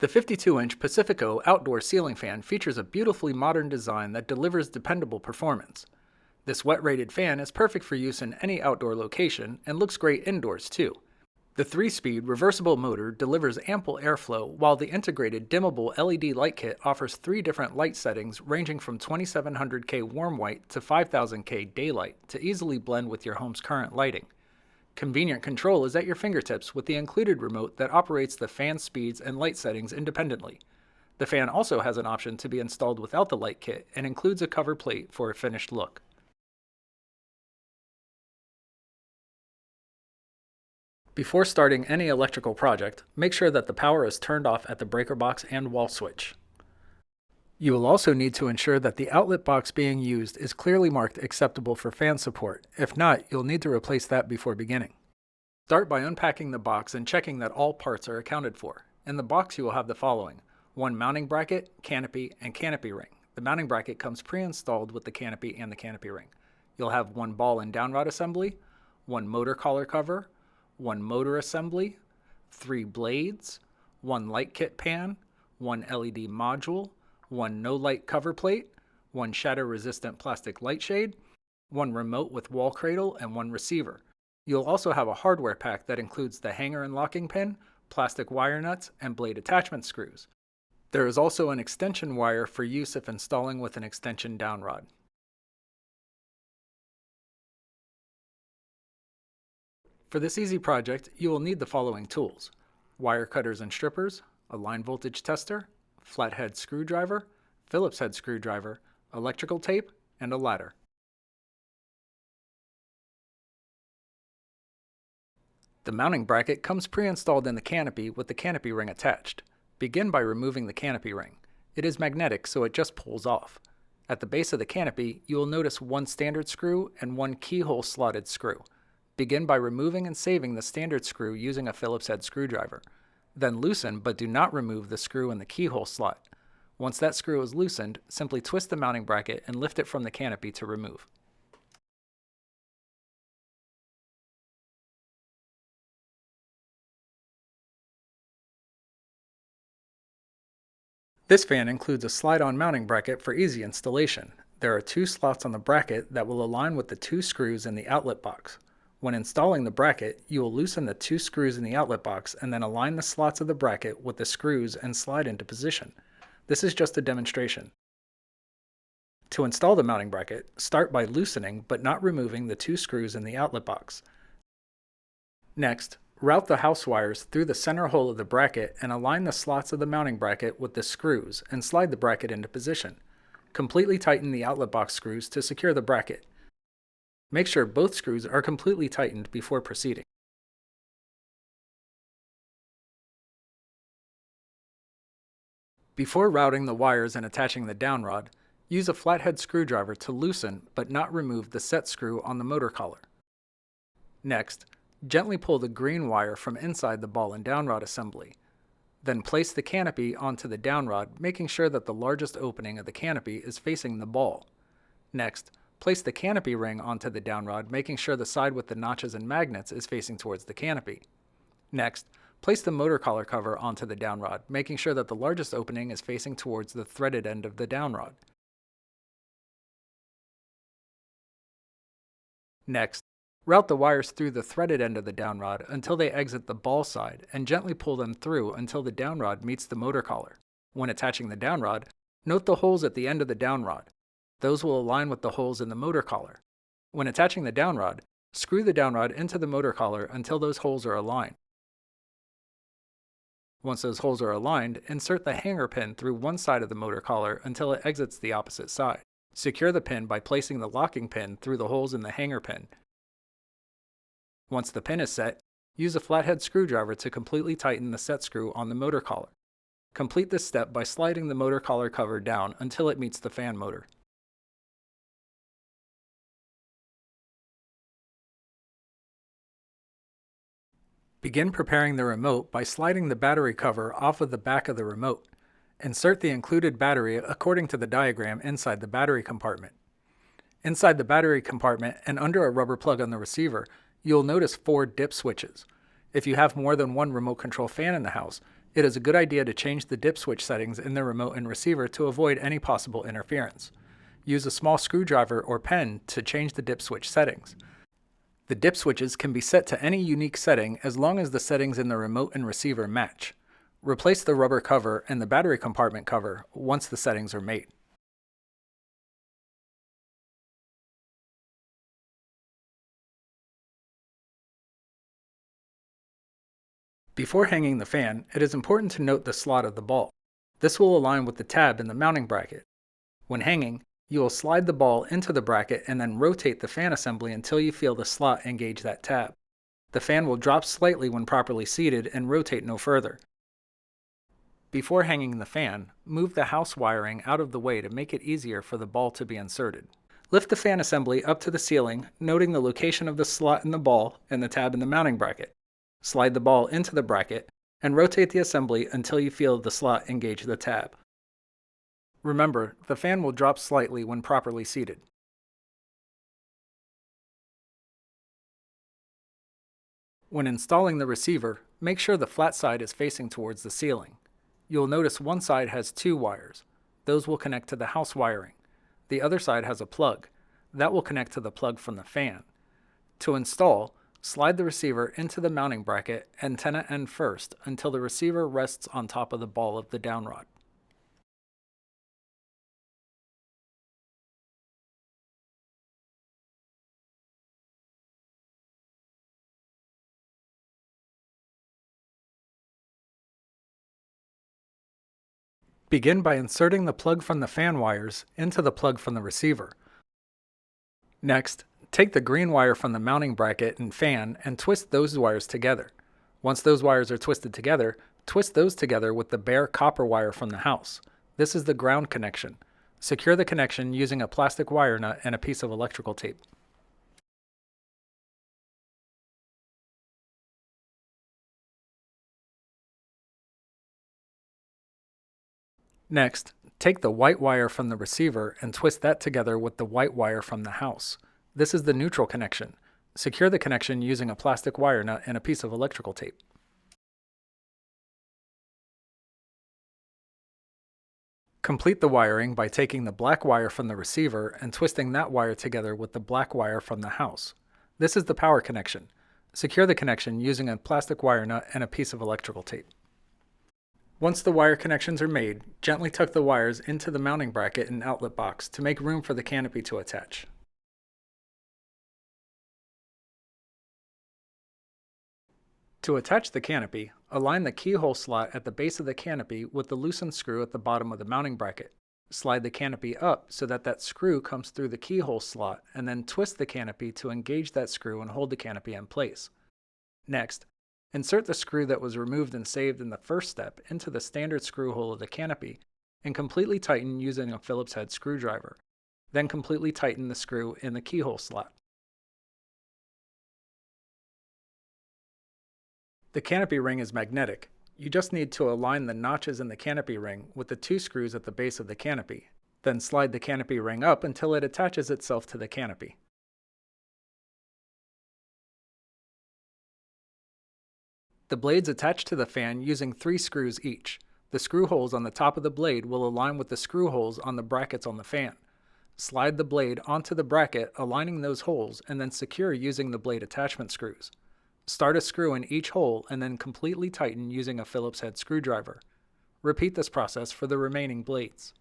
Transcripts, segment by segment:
The 52-inch Pacifico outdoor ceiling fan features a beautifully modern design that delivers dependable performance. This wet-rated fan is perfect for use in any outdoor location and looks great indoors too. The 3-speed reversible motor delivers ample airflow, while the integrated dimmable LED light kit offers 3 different light settings ranging from 2700K warm white to 5000K daylight to easily blend with your home's current lighting. Convenient control is at your fingertips with the included remote that operates the fan speeds and light settings independently. The fan also has an option to be installed without the light kit and includes a cover plate for a finished look. Before starting any electrical project, make sure that the power is turned off at the breaker box and wall switch. You will also need to ensure that the outlet box being used is clearly marked acceptable for fan support. If not, you'll need to replace that before beginning. Start by unpacking the box and checking that all parts are accounted for. In the box you will have the following: 1 mounting bracket, canopy, and canopy ring. The mounting bracket comes pre-installed with the canopy and the canopy ring. You'll have 1 ball and downrod assembly, 1 motor collar cover, 1 motor assembly, 3 blades, 1 light kit pan, 1 LED module, 1 no light cover plate, 1 shatter-resistant plastic light shade, 1 remote with wall cradle, and 1 receiver. You'll also have a hardware pack that includes the hanger and locking pin, plastic wire nuts, and blade attachment screws. There is also an extension wire for use if installing with an extension downrod. For this easy project, you will need the following tools: wire cutters and strippers, a line voltage tester, flathead screwdriver, Phillips head screwdriver, electrical tape, and a ladder. The mounting bracket comes pre-installed in the canopy with the canopy ring attached. Begin by removing the canopy ring. It is magnetic, so it just pulls off. At the base of the canopy, you will notice 1 standard screw and 1 keyhole slotted screw. Begin by removing and saving the standard screw using a Phillips head screwdriver. Then loosen, but do not remove the screw in the keyhole slot. Once that screw is loosened, simply twist the mounting bracket and lift it from the canopy to remove. This fan includes a slide-on mounting bracket for easy installation. There are 2 slots on the bracket that will align with the 2 screws in the outlet box. When installing the bracket, you will loosen the 2 screws in the outlet box and then align the slots of the bracket with the screws and slide into position. This is just a demonstration. To install the mounting bracket, start by loosening but not removing the 2 screws in the outlet box. Next, route the house wires through the center hole of the bracket and align the slots of the mounting bracket with the screws and slide the bracket into position. Completely tighten the outlet box screws to secure the bracket. Make sure both screws are completely tightened before proceeding. Before routing the wires and attaching the downrod, use a flathead screwdriver to loosen but not remove the set screw on the motor collar. Next, gently pull the green wire from inside the ball and downrod assembly. Then place the canopy onto the downrod, making sure that the largest opening of the canopy is facing the ball. Next, place the canopy ring onto the downrod, making sure the side with the notches and magnets is facing towards the canopy. Next, place the motor collar cover onto the downrod, making sure that the largest opening is facing towards the threaded end of the downrod. Next, route the wires through the threaded end of the downrod until they exit the ball side and gently pull them through until the downrod meets the motor collar. When attaching the downrod, note the holes at the end of the downrod. Those will align with the holes in the motor collar. When attaching the downrod, screw the downrod into the motor collar until those holes are aligned. Once those holes are aligned, insert the hanger pin through one side of the motor collar until it exits the opposite side. Secure the pin by placing the locking pin through the holes in the hanger pin. Once the pin is set, use a flathead screwdriver to completely tighten the set screw on the motor collar. Complete this step by sliding the motor collar cover down until it meets the fan motor. Begin preparing the remote by sliding the battery cover off of the back of the remote. Insert the included battery according to the diagram inside the battery compartment. Inside the battery compartment and under a rubber plug on the receiver, you'll notice 4 dip switches. If you have more than one remote control fan in the house, It is a good idea to change the dip switch settings in the remote and receiver to avoid any possible interference. Use a small screwdriver or pen to change the dip switch settings. The dip switches can be set to any unique setting as long as the settings in the remote and receiver match. Replace the rubber cover and the battery compartment cover once the settings are made. Before hanging the fan, it is important to note the slot of the ball. This will align with the tab in the mounting bracket. When hanging, you will slide the ball into the bracket and then rotate the fan assembly until you feel the slot engage that tab. The fan will drop slightly when properly seated and rotate no further. Before hanging the fan, move the house wiring out of the way to make it easier for the ball to be inserted. Lift the fan assembly up to the ceiling, noting the location of the slot in the ball and the tab in the mounting bracket. Slide the ball into the bracket and rotate the assembly until you feel the slot engage the tab. Remember, the fan will drop slightly when properly seated. When installing the receiver, make sure the flat side is facing towards the ceiling. You'll notice one side has two wires. Those will connect to the house wiring. The other side has a plug. That will connect to the plug from the fan. To install, slide the receiver into the mounting bracket, antenna end first, until the receiver rests on top of the ball of the downrod. Begin by inserting the plug from the fan wires into the plug from the receiver. Next, take the green wire from the mounting bracket and fan and twist those wires together. Once those wires are twisted together, twist those together with the bare copper wire from the house. This is the ground connection. Secure the connection using a plastic wire nut and a piece of electrical tape. Next, take the white wire from the receiver and twist that together with the white wire from the house. This is the neutral connection. Secure the connection using a plastic wire nut and a piece of electrical tape. Complete the wiring by taking the black wire from the receiver and twisting that wire together with the black wire from the house. This is the power connection. Secure the connection using a plastic wire nut and a piece of electrical tape. Once the wire connections are made, gently tuck the wires into the mounting bracket and outlet box to make room for the canopy to attach. To attach the canopy, align the keyhole slot at the base of the canopy with the loosened screw at the bottom of the mounting bracket. Slide the canopy up so that screw comes through the keyhole slot, and then twist the canopy to engage that screw and hold the canopy in place. Next, insert the screw that was removed and saved in the first step into the standard screw hole of the canopy and completely tighten using a Phillips head screwdriver. Then completely tighten the screw in the keyhole slot. The canopy ring is magnetic. You just need to align the notches in the canopy ring with the two screws at the base of the canopy. Then slide the canopy ring up until it attaches itself to the canopy. The blades attach to the fan using 3 screws each. The screw holes on the top of the blade will align with the screw holes on the brackets on the fan. Slide the blade onto the bracket, aligning those holes, and then secure using the blade attachment screws. Start a screw in each hole and then completely tighten using a Phillips head screwdriver. Repeat this process for the remaining blades.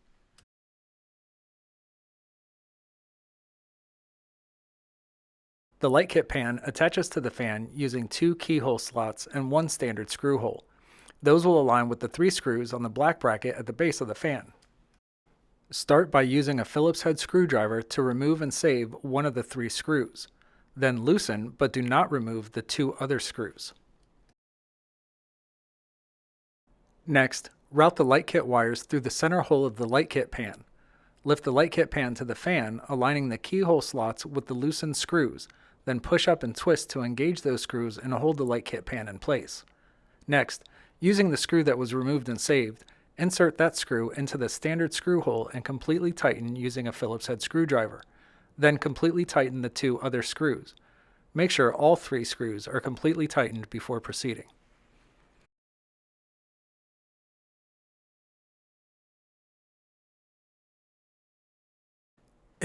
The light kit pan attaches to the fan using 2 keyhole slots and 1 standard screw hole. Those will align with the 3 screws on the black bracket at the base of the fan. Start by using a Phillips head screwdriver to remove and save one of the 3 screws. Then loosen, but do not remove the 2 other screws. Next, route the light kit wires through the center hole of the light kit pan. Lift the light kit pan to the fan, aligning the keyhole slots with the loosened screws, then push up and twist to engage those screws and hold the light kit pan in place. Next, using the screw that was removed and saved, insert that screw into the standard screw hole and completely tighten using a Phillips head screwdriver. Then completely tighten the 2 other screws. Make sure all 3 screws are completely tightened before proceeding.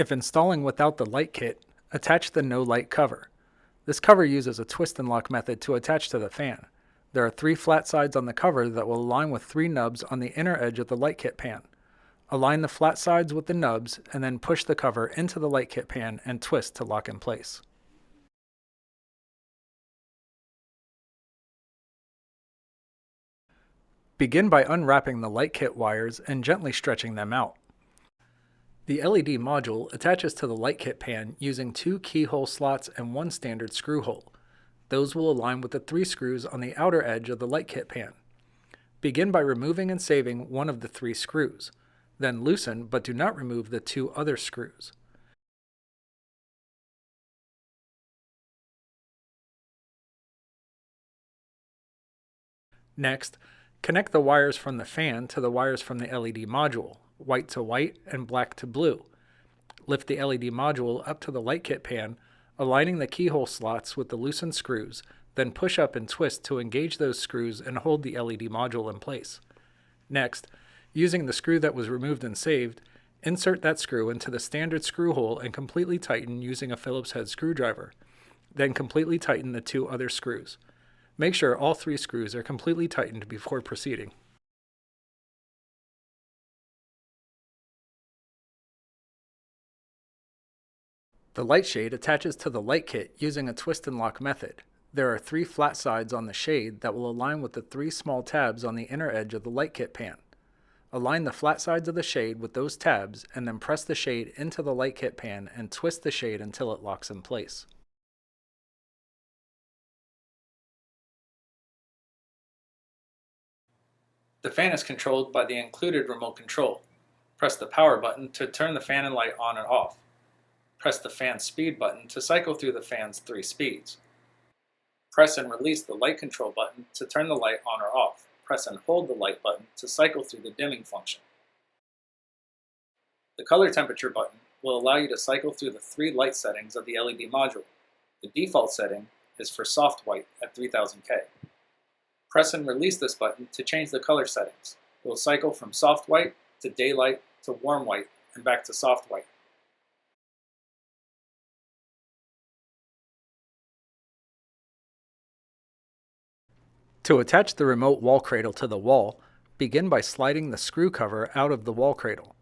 If installing without the light kit, attach the no light cover. This cover uses a twist and lock method to attach to the fan. There are 3 flat sides on the cover that will align with 3 nubs on the inner edge of the light kit pan. Align the flat sides with the nubs and then push the cover into the light kit pan and twist to lock in place. Begin by unwrapping the light kit wires and gently stretching them out. The LED module attaches to the light kit pan using 2 keyhole slots and 1 standard screw hole. Those will align with the 3 screws on the outer edge of the light kit pan. Begin by removing and saving one of the 3 screws. Then loosen but do not remove the 2 other screws. Next, connect the wires from the fan to the wires from the LED module, white to white and black to blue. Lift the LED module up to the light kit pan, aligning the keyhole slots with the loosened screws, then push up and twist to engage those screws and hold the LED module in place. Next, using the screw that was removed and saved, insert that screw into the standard screw hole and completely tighten using a Phillips head screwdriver. Then completely tighten the 2 other screws. Make sure all 3 screws are completely tightened before proceeding. The light shade attaches to the light kit using a twist and lock method. There are 3 flat sides on the shade that will align with the 3 small tabs on the inner edge of the light kit pan. Align the flat sides of the shade with those tabs and then press the shade into the light kit pan and twist the shade until it locks in place. The fan is controlled by the included remote control. Press the power button to turn the fan and light on and off. Press the fan speed button to cycle through the fan's 3 speeds. Press and release the light control button to turn the light on or off. Press and hold the light button to cycle through the dimming function. The color temperature button will allow you to cycle through the 3 light settings of the LED module. The default setting is for soft white at 3000K. Press and release this button to change the color settings. It will cycle from soft white to daylight to warm white and back to soft white. To attach the remote wall cradle to the wall, begin by sliding the screw cover out of the wall cradle.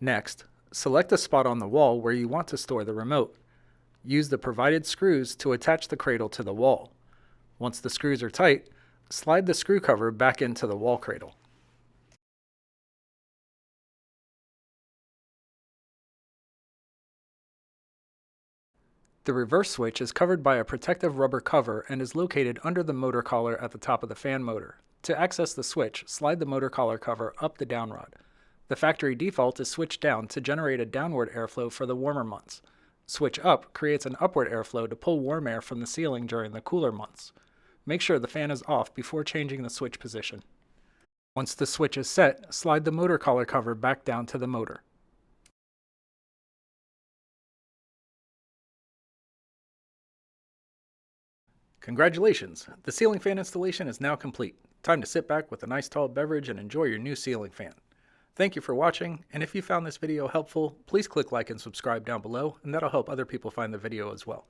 Next, select a spot on the wall where you want to store the remote. Use the provided screws to attach the cradle to the wall. Once the screws are tight, slide the screw cover back into the wall cradle. The reverse switch is covered by a protective rubber cover and is located under the motor collar at the top of the fan motor. To access the switch, slide the motor collar cover up the downrod. The factory default is switched down to generate a downward airflow for the warmer months. Switch up creates an upward airflow to pull warm air from the ceiling during the cooler months. Make sure the fan is off before changing the switch position. Once the switch is set, slide the motor collar cover back down to the motor. Congratulations! The ceiling fan installation is now complete. Time to sit back with a nice tall beverage and enjoy your new ceiling fan. Thank you for watching, and if you found this video helpful, please click like and subscribe down below, and that'll help other people find the video as well.